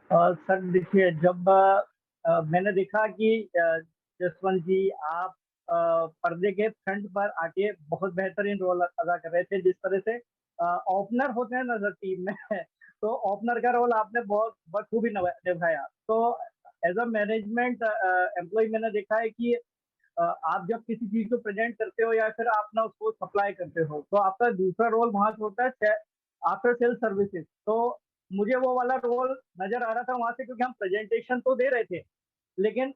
Sir देखिए, जब मैंने देखा कि जसवंत जी आप पर्दे के फ्रंट पर आके बहुत बेहतरीन रोल अदा कर रहे थे। जिस तरह से ओपनर होते हैं ना सर टीम में तो ओपनर का रोल आपने बहुत बखूबी निभाया। तो एज अ मैनेजमेंट एम्प्लॉय मैंने देखा है कि आप जब किसी चीज को प्रेजेंट करते हो या फिर आप ना उसको सप्लाई करते हो तो आपका दूसरा रोल वहां से होता है आफ्टर सेल सर्विसेज। तो मुझे वो वाला रोल नजर आ रहा था वहां से, क्योंकि हम प्रेजेंटेशन तो दे रहे थे लेकिन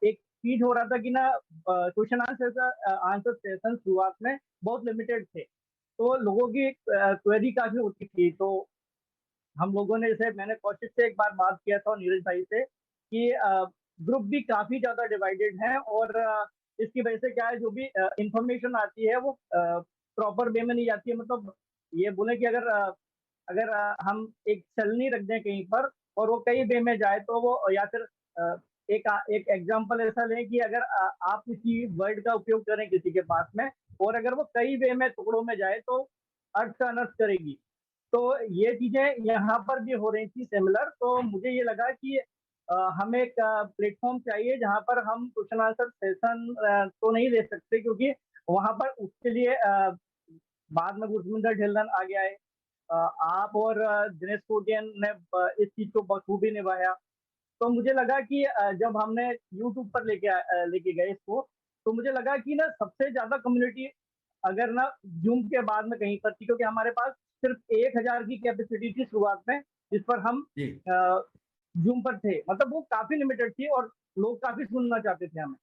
एक चीज हो रहा था कि ना क्वेश्चन आंसर आंसर सेशन शुरुआत में बहुत लिमिटेड थे, तो लोगों की क्वेरी काफी होती थी। तो हम लोगों ने, जैसे मैंने कौशिक से एक बार बात किया था और नीरज भाई से कि ग्रुप भी काफी ज्यादा डिवाइडेड है, और इसकी वजह से क्या है, जो भी इंफॉर्मेशन आती है वो प्रॉपर वे में नहीं जाती है। मतलब ये बोले कि अगर हम एक छलनी रख दें कहीं पर और वो कई वे में जाए तो वो, या फिर एक एक एग्जांपल ऐसा लें कि अगर आप किसी वर्ड का उपयोग करें किसी के पास में, और अगर वो कई वे में टुकड़ों में जाए तो अर्थ का अनर्थ करेगी। तो ये चीजें यहाँ पर भी हो रही थी सिमिलर। तो मुझे ये लगा कि हमें एक प्लेटफॉर्म चाहिए जहाँ पर हम क्वेश्चन आंसर सेशन तो नहीं दे सकते, क्योंकि वहां पर उसके लिए बाद में गुरविंदर ढिल्लन आ गया है। आप और दिनेश कोटियन ने इस चीज को बखूबी निभाया। तो मुझे लगा कि जब हमने यूट्यूब पर लेके गए इसको, तो मुझे लगा कि ना सबसे ज्यादा कम्युनिटी अगर ना जूम के बाद में कहीं पर थी, क्योंकि हमारे पास सिर्फ 1,000 की कैपेसिटी थी शुरुआत में जिस पर हम जी। जूम पर थे। मतलब वो काफी लिमिटेड थी और लोग काफी सुनना चाहते थे हमें।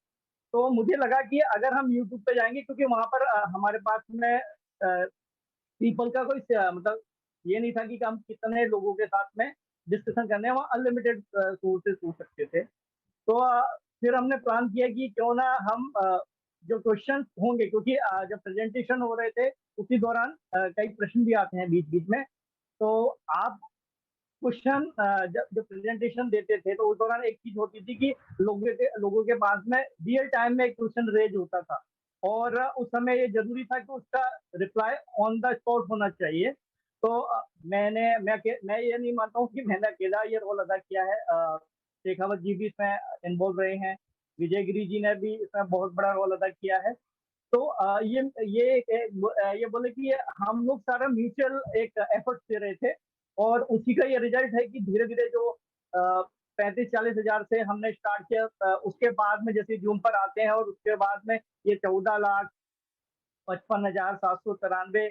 तो मुझे लगा कि अगर हम यूट्यूब पे जाएंगे, क्योंकि वहां पर हमारे पास में पीपल का कोई मतलब ये नहीं था कि हम कितने लोगों के साथ में डिस्कशन करने हैं, वहाँ अनलिमिटेड सोर्सेस हो सकते थे। तो फिर हमने प्लान किया कि क्यों ना हम जो क्वेश्चन होंगे, क्योंकि जब प्रेजेंटेशन हो रहे थे उसी दौरान कई प्रश्न भी आते हैं बीच बीच में। तो आप क्वेश्चन जब जब प्रेजेंटेशन देते थे तो उस दौरान एक चीज होती थी कि लोगों के पास में रियल टाइम में एक क्वेश्चन रेज होता था, और उस समय ये जरूरी था कि उसका रिप्लाई ऑन द स्पॉट होना चाहिए। तो मैं ये नहीं मानता हूँ कि मैंने अकेला ये रोल अदा किया है। शेखावत जी भी इसमें इन्वॉल्व रहे हैं, विजय गिरी जी ने भी इसमें बहुत बड़ा रोल अदा किया है। तो ये बोले कि हम लोग सारा म्यूचुअल एक एफर्ट दे रहे थे, और उसी का ये रिजल्ट है कि धीरे धीरे जो 35-40 हजार से हमने स्टार्ट किया, उसके बाद में जैसे जूम पर आते हैं और उसके बाद में ये 14,55,793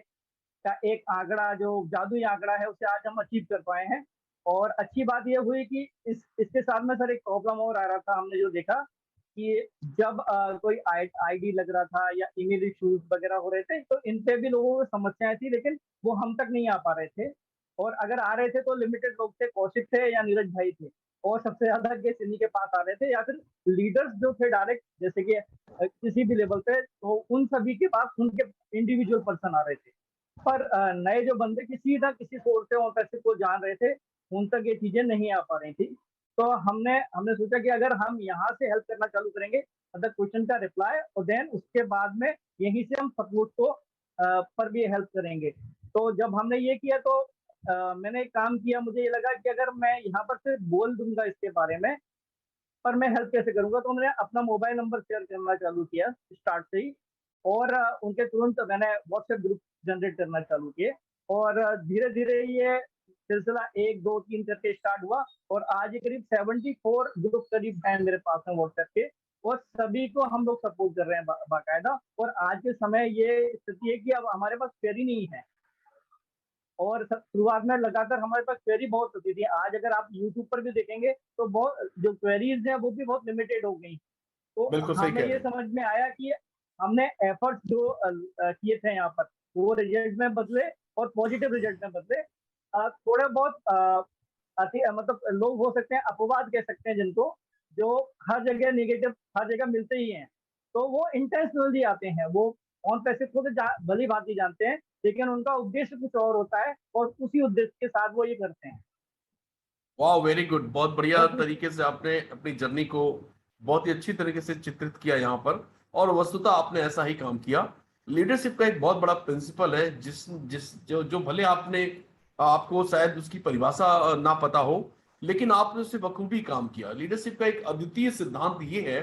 का एक आंकड़ा जो जादुई आंकड़ा है उसे आज हम अचीव कर पाए हैं। और अच्छी बात यह हुई कि इसके साथ में सर एक प्रॉब्लम और आ रहा था, हमने जो देखा कि जब कोई आईडी लग रहा था या ईमेल इश्यूज वगैरह हो रहे थे तो इन पे भी लोगों को समस्याएं थी, लेकिन वो हम तक नहीं आ पा रहे थे। और अगर आ रहे थे तो लिमिटेड लोग थे, कौशिक थे या नीरज भाई थे, और सबसे ज्यादा केस इन्हीं के पास आ रहे थे, या फिर लीडर्स जो थे डायरेक्ट, जैसे कि किसी भी लेवल पे, तो उन सभी के पास उनके इंडिविजुअल पर्सन आ रहे थे। पर नए जो बंदे किसी ना किसी सोर्स से पैसे को जान रहे थे, उन तक ये चीजें नहीं आ पा रही थी। तो हमने हमने सोचा कि अगर हम यहाँ से हेल्प करना चालू करेंगे, मतलब क्वेश्चन का रिप्लाई, और देन उसके बाद में यहीं से हम सपोर्ट को पर भी हेल्प करेंगे। तो जब हमने ये किया तो मैंने एक काम किया, मुझे ये लगा कि अगर मैं यहाँ पर से बोल दूंगा इसके बारे में, पर मैं हेल्प कैसे करूंगा। तो मैंने अपना मोबाइल नंबर शेयर करना चालू किया स्टार्ट से ही, और उनके तुरंत मैंने व्हाट्सएप ग्रुप जनरेट करना चालू किए, और धीरे धीरे ये सिलसिला 1 2 3 करके स्टार्ट हुआ, और आज ये करीब 74 ग्रुप करीब है मेरे पास में व्हाट्सएप के, और सभी को हम लोग सपोर्ट कर रहे हैं बाकायदा। और आज के समय ये स्थिति है कि अब हमारे पास क्वेरी नहीं है, और शुरुआत में लगातार हमारे पास क्वेरी बहुत होती थी। आज अगर आप यूट्यूब पर भी देखेंगे तो बहुत जो क्वेरीज हैं वो भी बहुत लिमिटेड हो गई। तो बिल्कुल सही हमें कह ये रहे हैं। समझ में आया कि हमने एफर्ट जो किए थे यहाँ पर वो रिजल्ट में बदले, और पॉजिटिव रिजल्ट में बदले। थोड़ा बहुत मतलब लोग हो सकते हैं अपवाद कह सकते हैं जिनको, जो हर जगह निगेटिव हर जगह मिलते ही हैं, तो वो इंटेंशनली आते हैं। वो ऑन पैसे खुद भली बात ही जानते हैं, लेकिन उनका उद्देश्य कुछ और होता है, और उसी उद्देश्य के साथ वो ये करते हैं। वाह, वेरी गुड। बहुत बढ़िया बस तरीके से आपने अपनी जर्नी को बहुत ही अच्छी तरीके से चित्रित किया यहाँ पर। और वस्तुतः आपने ऐसा ही काम किया। लीडरशिप का एक बहुत बड़ा प्रिंसिपल है, जिस जिस जो जो भले आपने आपको शायद उसकी परिभाषा ना पता हो, लेकिन आपने उससे बखूबी काम किया। लीडरशिप का एक अद्वितीय सिद्धांत ये है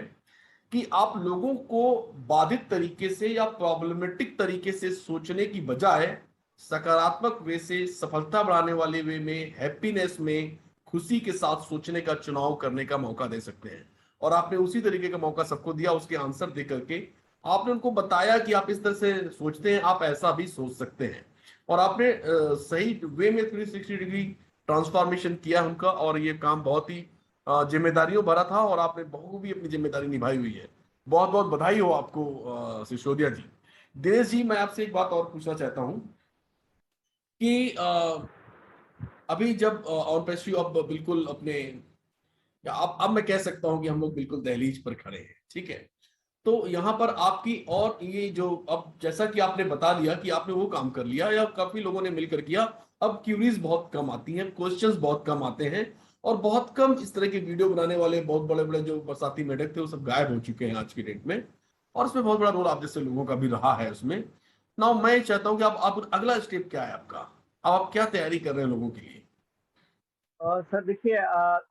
कि आप लोगों को बाधित तरीके से या प्रॉब्लमेटिक तरीके से सोचने की बजाय सकारात्मक वे से, सफलता बढ़ाने वाले वे में, हैप्पीनेस में, खुशी के साथ सोचने का चुनाव करने का मौका दे सकते हैं। और आपने उसी तरीके का मौका सबको दिया। उसके आंसर दे करके आपने उनको बताया कि आप इस तरह से सोचते हैं, आप ऐसा भी सोच सकते हैं। और आपने सही वे में 360 डिग्री ट्रांसफॉर्मेशन किया उनका। और ये काम बहुत ही जिम्मेदारियों भरा था और आपने बखूबी अपनी जिम्मेदारी निभाई हुई है। बहुत बहुत बधाई हो आपको सिसोदिया जी। दिनेश जी, मैं आपसे एक बात और पूछना चाहता हूं कि अभी जब ऑन पेस्ट्री अब बिल्कुल अपने, या अब मैं कह सकता हूं कि हम लोग बिल्कुल दहलीज पर खड़े हैं, ठीक है। तो यहाँ पर आपकी, और ये जो अब जैसा कि आपने बता दिया कि आपने वो काम कर लिया या काफी लोगों ने मिलकर किया, अब क्यूरीज बहुत कम आती हैं, क्वेश्चंस बहुत कम आते हैं, और बहुत कम इस तरह के वीडियो बनाने वाले बहुत बड़े बड़े जो बरसाती मेढक थे वो सब गायब हो चुके हैं आज की डेट में। और उसमें बहुत बड़ा रोल आप जैसे लोगों का भी रहा है उसमें। ना मैं चाहता हूँ कि आप अगला स्टेप क्या है आपका, अब आप क्या तैयारी कर रहे हैं लोगों के लिए? सर देखिए,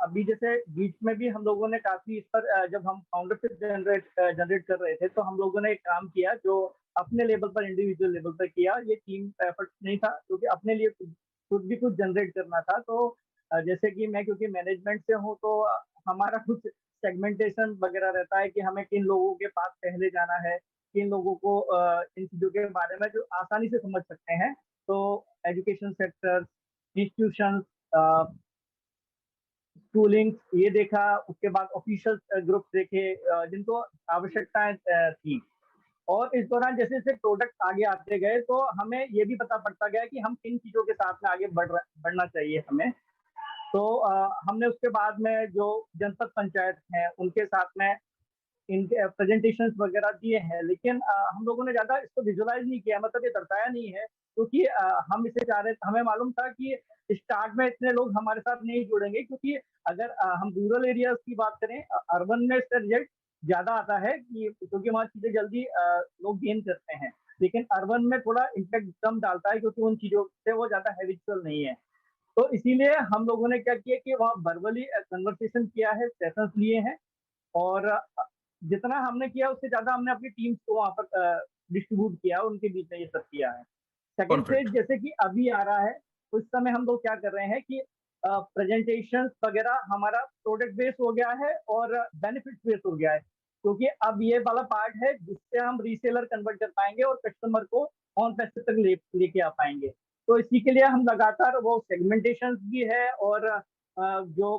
अभी जैसे बीच में भी हम लोगों ने काफी इस पर जब हम फाउंडरशिप जनरेट कर रहे थे तो हम लोगों ने एक काम किया जो अपने लेवल पर, इंडिविजुअल लेवल पर किया। ये टीम एफर्ट नहीं था क्योंकि अपने लिए खुद भी कुछ जनरेट करना था। तो जैसे कि मैं क्योंकि मैनेजमेंट से हूँ तो हमारा कुछ सेगमेंटेशन वगैरह रहता है कि हमें किन लोगों के पास पहले जाना है, किन लोगों को इन चीजों के बारे में जो आसानी से समझ सकते हैं। तो एजुकेशन सेक्टर, इंस्टीट्यूशन, स्कूलिंग ये देखा। उसके बाद ऑफिशियल ग्रुप देखे जिनको आवश्यकताएं थी। और इस दौरान जैसे जैसे प्रोडक्ट आगे आते गए तो हमें ये भी पता पड़ता गया कि हम किन चीजों के साथ में आगे बढ़ना चाहिए हमें। तो हमने उसके बाद में जो जनपद पंचायत हैं उनके साथ में इनके प्रेजेंटेशंस वगैरह दिए हैं। लेकिन हम लोगों ने ज्यादा इसको विजुलाइज नहीं किया, मतलब ये दर्शाया नहीं है क्योंकि हम इसे चाह रहे, हमें मालूम था कि स्टार्ट में इतने लोग हमारे साथ नहीं जुड़ेंगे। क्योंकि अगर हम रूरल एरियाज की बात करें, अर्बन में इसका रिजल्ट ज्यादा आता है कि क्योंकि वहाँ चीजें जल्दी लोग गेन करते हैं। लेकिन अर्बन में थोड़ा इम्पैक्ट कम डालता है क्योंकि उन चीजों से वो ज्यादा हैबिचुअल नहीं है। तो इसीलिए हम लोगों ने क्या किया कि वहाँ वर्बली कन्वर्सेशन किया है, सेशंस लिए हैं। और जितना हमने किया उससे ज्यादा हमने अपनी टीम्स को वहां पर डिस्ट्रीब्यूट किया, उनके बीच में ये सब किया है। Second perfect. फेज जैसे कि अभी आ रहा है, उस समय हम लोग क्या कर रहे हैं कि प्रेजेंटेशन वगैरह हमारा प्रोडक्ट बेस हो गया है और बेनिफिट बेस हो गया है। क्योंकि अब ये वाला पार्ट है जिससे हम रीसेलर कन्वर्ट कर पाएंगे और कस्टमर को ऑन पैसे तक लेके आ पाएंगे। तो इसी के लिए हम लगातार वो सेगमेंटेशन भी है और जो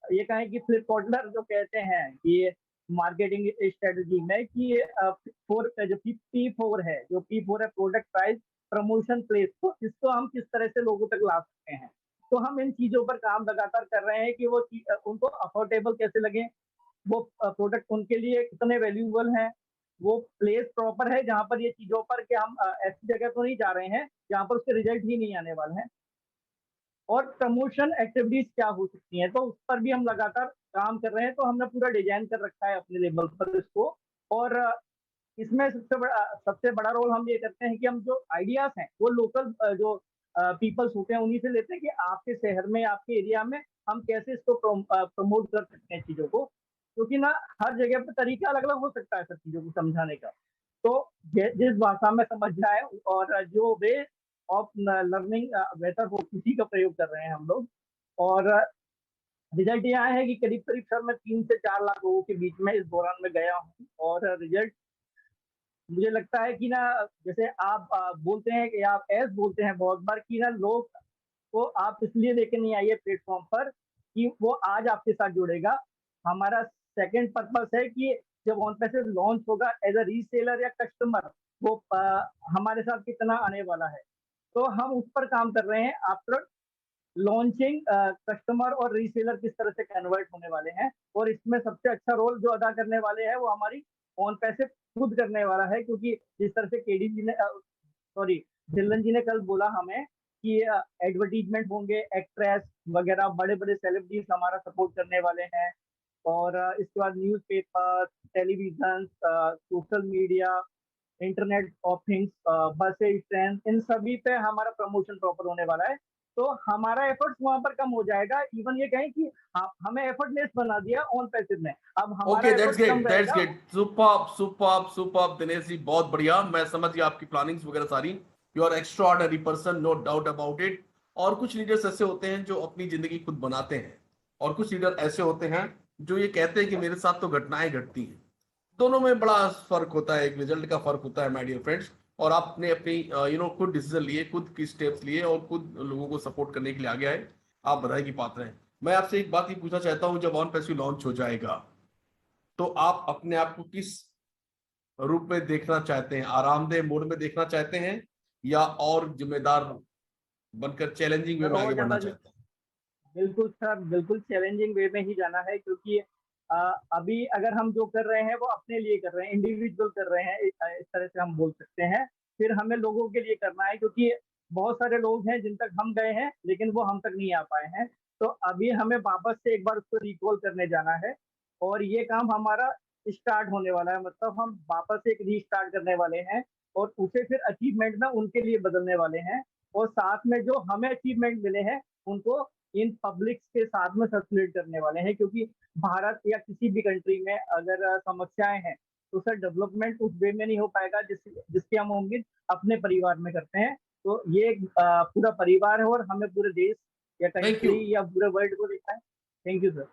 ये कहें कि फ्लिपकार्टनर जो कहते हैं कि मार्केटिंग स्ट्रेटजी में कि फोर जो P4 है, जो P4 है प्रोडक्ट प्राइस प्रमोशन प्लेस, तो इसको हम किस तरह से लोगों तक ला सकते हैं। तो हम इन चीजों पर काम लगातार कर रहे हैं कि वो उनको अफोर्डेबल कैसे लगे, वो प्रोडक्ट उनके लिए कितने वैल्यूएबल हैं, वो प्लेस प्रॉपर है जहां पर ये चीजों पर कि हम ऐसी जगह तो नहीं जा रहे हैं जहां पर उसके रिजल्ट ही नहीं आने वाले हैं। और प्रमोशन एक्टिविटीज क्या हो सकती हैं तो उस पर भी हम लगातार काम कर रहे हैं। तो हमने पूरा डिजाइन कर रखा है अपने लेवल पर इसको। और इसमें सबसे बड़ा रोल हम ये करते हैं कि हम जो आइडियाज हैं वो लोकल जो पीपल्स होते हैं उन्हीं से लेते हैं कि आपके शहर में, आपके एरिया में हम कैसे इसको प्रमोट कर सकते हैं चीजों को। क्योंकि ना हर जगह पर तरीका अलग अलग हो सकता है सब चीजों को समझाने का। तो जिस भाषा में समझ जाए और जो वे ऑफ लर्निंग बेहतर हो उसी का प्रयोग कर रहे हैं हम लोग। और रिजल्ट ये आया है कि करीब करीब सर मैं 3 से 4 लाख लोगों के बीच में इस दौरान में गया हूँ। और रिजल्ट मुझे लगता है कि ना, जैसे आप बोलते हैं कि आप एस बोलते हैं बहुत बार कि ना लोग को आप इसलिए लेके नहीं आइए प्लेटफॉर्म पर कि वो आज आपके साथ जुड़ेगा। हमारा सेकंड पर्पस है कि जब ऑन पैसे लॉन्च होगा एज अ रीसेलर या कस्टमर, वो हमारे साथ कितना आने वाला है। तो हम उस पर काम कर रहे हैं आफ्टर लॉन्चिंग। कस्टमर और रीसेलर किस तरह से कन्वर्ट होने वाले हैं। और इसमें सबसे अच्छा रोल जो अदा करने वाले हैं वो हमारी ऑन पैसे खुद करने वाला है। क्योंकि जिस तरह से केडी जी ने, सॉरी, ढिल्लन जी ने कल बोला हमें कि एडवर्टीजमेंट होंगे, एक्ट्रेस वगैरह बड़े बड़े सेलिब्रिटीज हमारा सपोर्ट करने वाले हैं। और इसके बाद newspaper, television, social media, internet of things, buses, train, इन सभी पे हमारा प्रमोशन प्रॉपर होने वाला है। तो हमारा एफर्ट्स वहां पर कम हो जाएगा। इवन ये कहें कि हमें एफर्टलेस बना दिया ऑन पैसिव ने, अब ओके, हमारा दैट्स एफर्ट ग्रेट, कम दैट्स रहेगा। Great, superb superb superb Dinesh ji, बहुत बढ़िया। मैं समझ गया आपकी प्लानिंग्स वगैरह सारी। You are extraordinary person, no doubt about it. और कुछ लीडर्स ऐसे होते हैं जो अपनी जिंदगी खुद बनाते हैं, और कुछ लीडर ऐसे होते हैं जो ये कहते हैं कि मेरे साथ तो घटनाएं घटती हैं। दोनों में बड़ा फर्क होता है, एक रिजल्ट का फर्क होता है माय डियर फ्रेंड्स। और आपने अपनी खुद डिसीजन लिए, खुद की स्टेप्स लिए, और खुद लोगों को सपोर्ट करने के लिए आगे आए। आप बधाई की पात्र हैं। मैं आपसे एक बात ही पूछना चाहता हूं, जब ऑन पैसिव लॉन्च हो जाएगा तो आप अपने आप को किस रूप में देखना चाहते हैं? आरामदेह मोड में देखना चाहते हैं, या और जिम्मेदार बनकर चैलेंजिंग वे सर में आगे और बढ़ना ज्यादा, चाहते हैं? बिल्कुल सर, बिल्कुल चैलेंजिंग वे में ही जाना है, क्योंकि अभी अगर हम जो कर रहे हैं वो अपने लिए कर रहे हैं, इंडिविजुअल कर रहे हैं, इस तरह से हम बोल सकते हैं। फिर हमें लोगों के लिए करना है, क्योंकि बहुत सारे लोग हैं जिन तक हम गए हैं लेकिन वो हम तक नहीं आ पाए हैं। तो अभी हमें वापस से एक बार उसको रिकॉल करने जाना है, और ये काम हमारा स्टार्ट होने वाला है, मतलब हम वापस से एक रीस्टार्ट करने वाले हैं, और उसे फिर अचीवमेंट में उनके लिए बदलने वाले हैं। और साथ में जो हमें अचीवमेंट मिले हैं उनको इन पब्लिक्स के साथ में सर्कुलेट करने वाले हैं, क्योंकि भारत या किसी भी कंट्री में अगर समस्याएं हैं तो सर डेवलपमेंट उस वे में नहीं हो पाएगा जिसकी हम उम्मीद अपने परिवार में करते हैं। तो ये एक पूरा परिवार है, और हमें पूरे देश या थैंक यू। कंट्री या पूरे वर्ल्ड को देखना है। Thank you sir.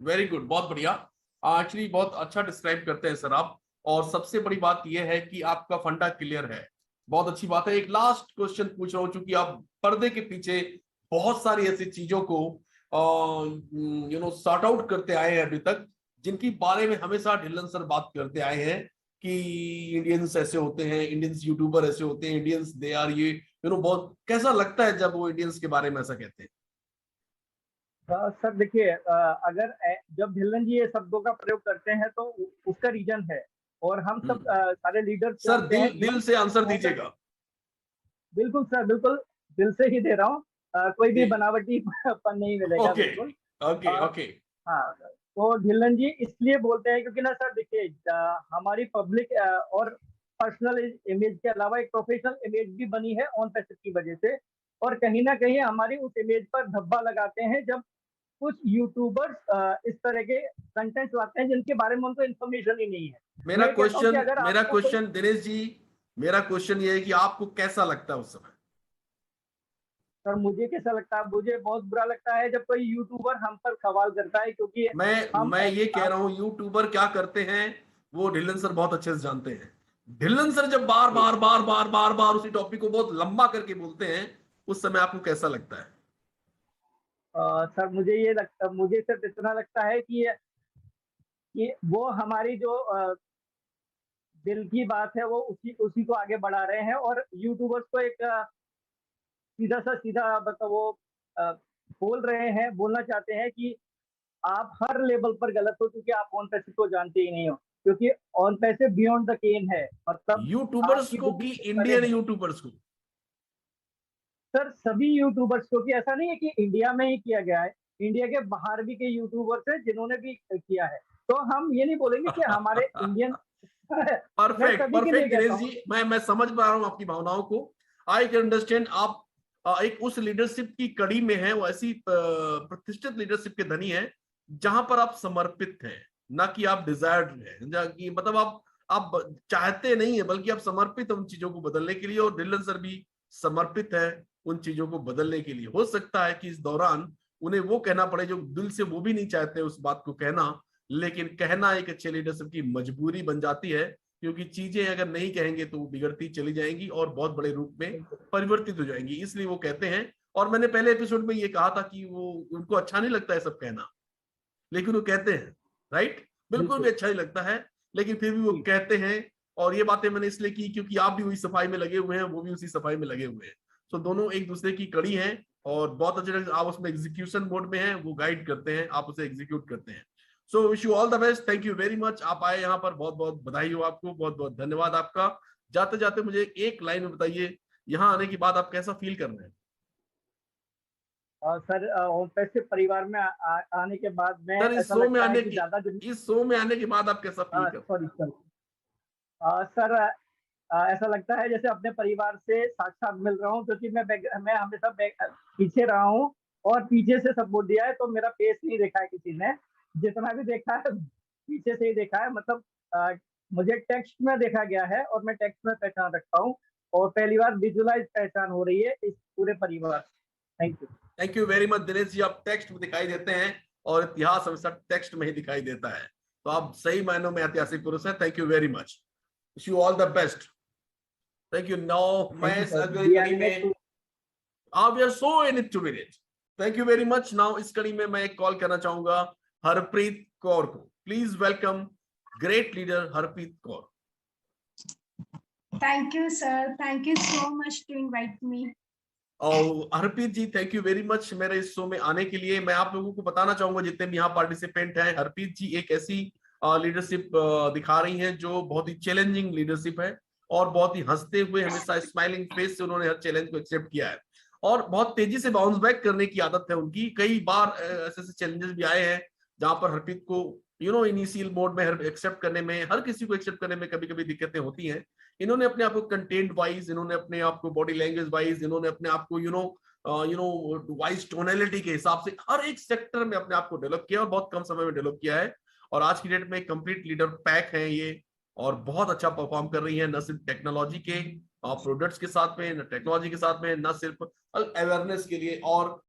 Very good, बहुत बढ़िया। एक्चुअली बहुत अच्छा डिस्क्राइब करते हैं सर आप। और सबसे बड़ी बात यह है कि आपका फंडा क्लियर है। बहुत अच्छी बात है। एक लास्ट क्वेश्चन पूछ रहा हूं, चूंकि आप पर्दे के पीछे बहुत सारी ऐसी चीजों को सॉर्ट आउट करते आए हैं अभी तक, जिनकी बारे में हमेशा ढिल्लन सर बात करते आए हैं कि इंडियंस ऐसे होते हैं, इंडियंस यूट्यूबर ऐसे होते हैं, इंडियंस दे आर ये बहुत कैसा लगता है जब वो इंडियंस के बारे में ऐसा कहते हैं? सर देखिए, अगर जब ढिल्लन जी ये शब्दों का प्रयोग करते हैं तो उसका रीजन है, और हम सब हम्म। सारे लीडर्स सर, जानते हैं दिल कि दिल से आंसर हम पे, दीजिएगा। बिल्कुल सर, बिल्कुल दिल से ही दे रहा हूँ। कोई भी जी। बनावटी पन नहीं मिलेगा, ओके बिल्कुल। ओके अ, ओके। हाँ सर, तो ढिल्लन जी इसलिए बोलते हैं क्योंकि ना सर देखिए, हमारी पब्लिक और पर्सनल इमेज के अलावा एक प्रोफेशनल इमेज भी बनी है ऑन पैसेज की वजह से, और कहीं ना कहीं हमारी उस इमेज पर धब्बा लगाते हैं जब कुछ यूट्यूबर्स इस तरह के कंटेंट लाते हैं जिनके बारे में उनको इन्फॉर्मेशन ही नहीं है। मेरा मैं कहता हूँ कि क्वेश्चन अगर मेरा आपको कोई, क्वेश्चन दिनेश जी, मेरा क्वेश्चन ये है कि आपको कैसा लगता है उस समय? सर मुझे कैसा लगता है, मुझे बहुत बुरा लगता है जब कोई यूट्यूबर हम पर सवाल करता है, क्योंकि मैं हम मैं ये कह आप रहा हूं, यूट्यूबर क्या करते हैं वो ढिल्लन सर बहुत अच्छे से जानते हैं। ढिल्लन सर जब बार बार बार बार बार बार उसी टॉपिक को बहुत लंबा करके बोलते हैं, उस समय आपको कैसा लगता है? सर मुझे ये लगता, मुझे सिर्फ इतना लगता है कि वो हमारी जो दिल की बात है वो उसी उसी को आगे बढ़ा रहे हैं, और यूट्यूबर्स को एक सीधा मतलब वो अ, बोल रहे हैं, बोलना चाहते हैं कि आप हर लेवल पर गलत हो, क्योंकि आप ऑन पैसे को जानते ही नहीं हो, क्योंकि ऑन पैसे बियॉन्ड द केन है, मतलब यूट्यूबर्स आपकी को बुद्धि कि से परे इंडियन है। यूट्यूबर्स को? सर सभी यूट्यूबर्स, क्योंकि ऐसा नहीं है कि इंडिया में ही किया गया है, इंडिया के बाहर भी के यूट्यूबर्स हैं जिन्होंने भी किया है। तो हम ये नहीं बोलेंगे कि हमारे इंडियन मैं परफेक्ट सभी के लिए परफेक्ट कहता दिनेश हूँ। जी, मैं समझ पा रहा हूं आपकी भावनाओं को। I can understand. आप एक उस लीडरशिप की कड़ी में है, वो ऐसी प्रतिष्ठित लीडरशिप के धनी है जहां पर आप समर्पित हैं, ना कि आप डिजायर्ड हैं, कि मतलब आप चाहते नहीं है, बल्कि आप समर्पित हैं उन चीजों को बदलने के लिए। और ढिल्लन सर भी समर्पित है उन चीजों को बदलने के लिए। हो सकता है कि इस दौरान उन्हें वो कहना पड़े जो दिल से वो भी नहीं चाहते उस बात को कहना, लेकिन कहना एक अच्छे लीडरशिप की मजबूरी बन जाती है, क्योंकि चीजें अगर नहीं कहेंगे तो बिगड़ती चली जाएंगी और बहुत बड़े रूप में परिवर्तित हो जाएंगी, इसलिए वो कहते हैं। और मैंने पहले एपिसोड में ये कहा था कि वो उनको अच्छा नहीं लगता है सब कहना, लेकिन वो कहते हैं। राइट, बिल्कुल भी बिल्कुल। अच्छा नहीं लगता है, लेकिन फिर भी वो जी। कहते हैं। और ये बातें मैंने इसलिए की क्योंकि आप भी वही सफाई में लगे हुए हैं, वो भी उसी सफाई में लगे हुए हैं। तो दोनों एक दूसरे की कड़ी हैं, और बहुत अच्छे ढंग से आप उसमें एग्जीक्यूशन मोड में हैं, वो गाइड करते हैं, आप उसे एग्जीक्यूट करते हैं। So wish you all the best, thank you very much. आप आए यहाँ पर, बहुत बहुत बधाई हो आपको, बहुत बहुत धन्यवाद आपका। जाते जाते मुझे एक लाइन में बताइए, यहाँ आने के बाद आप कैसा फील कर रहे हैं? सर होम पैसे परिवार में आने के बाद में सर, ऐसा लगता है कि इस शो में आने के बाद आप कैसा फील कर रहे हैं? सॉरी सर, सर ऐसा लगता है जैसे अपने परिवार से साक्षात मिल रहा हूँ, क्योंकि मैं हमेशा पीछे रहा हूँ और पीछे से सपोर्ट दिया है, तो मेरा फेस नहीं देखा है किसी ने। जितना भी देखा है पीछे से ही देखा है, मतलब मुझे टेक्स्ट में देखा गया है और मैं टेक्स्ट में पहचान रखता हूँ, और पहली बार विजुअलाइज पहचान हो रही है इस पूरे परिवार। Thank you. Thank you very much Dinesh ji, आप टेक्स्ट में दिखाई देते हैं और इतिहास हमेशा टेक्स्ट में ही दिखाई देता है, तो आप सही मायनों में ऐतिहासिक पुरुष हैं। Thank you very much, wish you all the best. Thank you. Now मैं थैंक यू इस सर, अगली वी कड़ी एनिमेट में टू। We are so in it to win it. Thank you very much. Now इस कड़ी में मैं एक कॉल करना चाहूंगा हरप्रीत कौर को। Please welcome great leader Harpreet Kaur. Thank you, sir. Thank you so much to invite me. और हरप्रीत जी, थैंक यू वेरी मच मेरे इस शो में आने के लिए। मैं आप लोगों को बताना चाहूंगा जितने भी यहाँ पार्टिसिपेंट हैं, हरप्रीत जी एक ऐसी लीडरशिप दिखा रही हैं जो बहुत ही चैलेंजिंग लीडरशिप है, और बहुत ही हंसते हुए हमेशा स्माइलिंग फेस से उन्होंने हर चैलेंज को एक्सेप्ट किया है, और बहुत तेजी से बाउंस बैक करने की आदत है उनकी। कई बार ऐसे ऐसे चैलेंजेस भी आए हैं जहां पर हरप्रीत को इनिशियल मोड में एक्सेप्ट करने में, हर किसी को एक्सेप्ट करने में कभी कभी दिक्कतें होती हैं। इन्होंने अपने आप को कंटेंट वाइज, इन्होंने अपने आप को बॉडी लैंग्वेज वाइज, इन्होंने अपने आप को वाइज टोनैलिटी के हिसाब से हर एक सेक्टर में अपने आप को डेवलप किया, और बहुत कम समय में डेवलप किया है। और आज की डेट में कंप्लीट लीडर पैक है ये, और बहुत अच्छा परफॉर्म कर रही है, न सिर्फ टेक्नोलॉजी के प्रोडक्ट्स के साथ में, न टेक्नोलॉजी के साथ में, न सिर्फ अवेयरनेस के लिए, और